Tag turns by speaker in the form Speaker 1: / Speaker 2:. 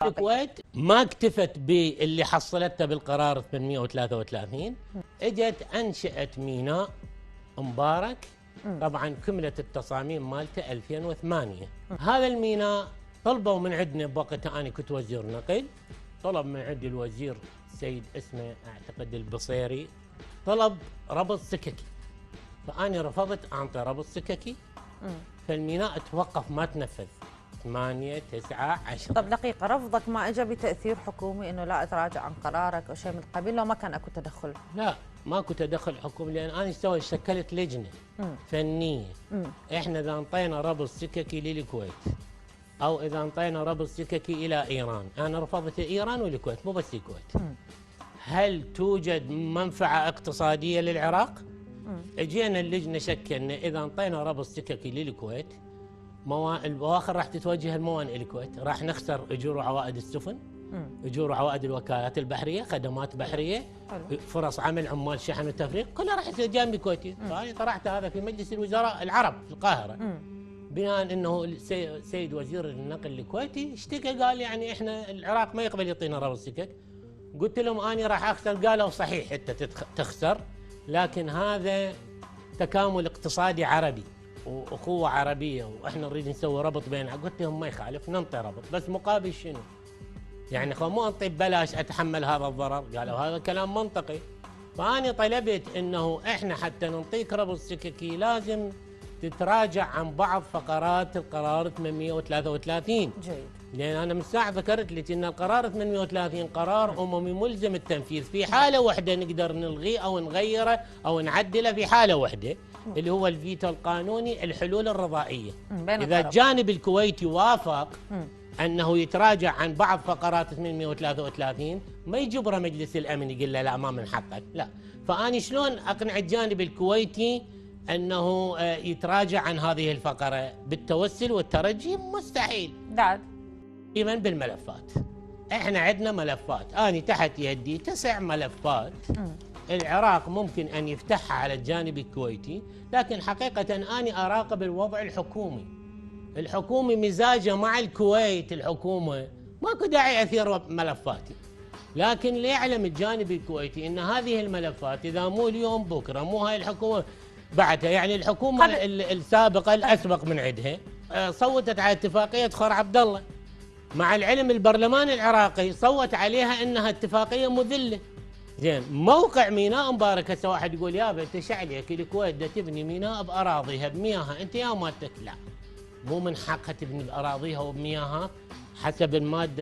Speaker 1: الكويت ما اكتفت باللي حصلته بالقرار 833، اجت انشأت ميناء مبارك. طبعا كملت التصاميم مالته 2008. هذا الميناء طلبوا من عندنا بوقتها، انا كنت وزير نقل، طلب من عندي الوزير السيد اسمه اعتقد البصيري، طلب ربط سككي، فاني رفضت انطي ربط سككي. فالميناء توقف ما تنفذ 8 9 10.
Speaker 2: طب دقيقة، رفضك ما اجى بتأثير حكومي انه لا اتراجع عن قرارك او شيء من القبيل، لو ما كان اكو تدخل؟
Speaker 1: لا ماكو تدخل حكومي، لان انا شكلت لجنه فنيه. احنا اذا انطينا ربط سككي للكويت او اذا انطينا ربط سككي الى ايران، انا رفضت ايران والكويت مو بس الكويت. هل توجد منفعه اقتصاديه للعراق؟ اجينا اللجنه شكلنا اذا انطينا ربط سككي للكويت البواخر راح تتوجه الموانئ الكويت، راح نخسر اجور وعوائد السفن، اجور وعوائد الوكالات البحريه، خدمات بحريه، فرص عمل، عمال شحن وتفريغ، كلها راح يصير جانبي كويتي. فانا طرحت هذا في مجلس الوزراء العرب في القاهره، بناء انه السيد وزير النقل الكويتي اشتكى قال يعني احنا العراق ما يقبل يعطينا ربط سكك. قلت لهم اني راح اخسر، قالوا صحيح انت تخسر، لكن هذا تكامل اقتصادي عربي واخوه عربيه واحنا نريد نسوي ربط بيننا. قلت لهم ما يخالف ننطي ربط، بس مقابل شنو؟ يعني مو انطي ببلاش اتحمل هذا الضرر. قالوا هذا كلام منطقي. فاني طلبت انه احنا حتى نعطيك ربط سككي لازم تتراجع عن بعض فقرات القرار 833.
Speaker 2: جيد.
Speaker 1: لان انا من ساعه ذكرت لك ان القرار 38 قرار اممي ملزم التنفيذ، في حاله واحده نقدر نلغيه او نغيره او نعدله، في حاله واحده اللي هو الفيتو القانوني، الحلول الرضائيه. اذا الجانب الكويتي وافق انه يتراجع عن بعض فقرات 833 ما يجبره مجلس الامن يقول له لا ما من حقك، لا. فاني شلون اقنع الجانب الكويتي انه يتراجع عن هذه الفقره؟ بالتوسل والترجي مستحيل.
Speaker 2: بعد
Speaker 1: ايمن بالملفات، احنا عندنا ملفات، انا تحت يدي 9 ملفات. العراق ممكن ان يفتحها على الجانب الكويتي، لكن حقيقه اني اراقب الوضع الحكومي. الحكومي مزاجه مع الكويت، الحكومه ماكو داعي اثير ملفاتي، لكن ليعلم الجانب الكويتي ان هذه الملفات اذا مو اليوم بكره، مو هاي الحكومه بعدها، يعني الحكومه السابقه الاسبق من عندها صوتت على اتفاقيه خور عبد الله، مع العلم البرلمان العراقي صوت عليها انها اتفاقيه مذله. زين، موقع ميناء مبارك هسه واحد يقول يابا انت شعليك الكويت دا تبني ميناء باراضيها بمياهها، انت يا مالتك لا، مو من حقها تبني باراضيها وبمياهها حسب الماده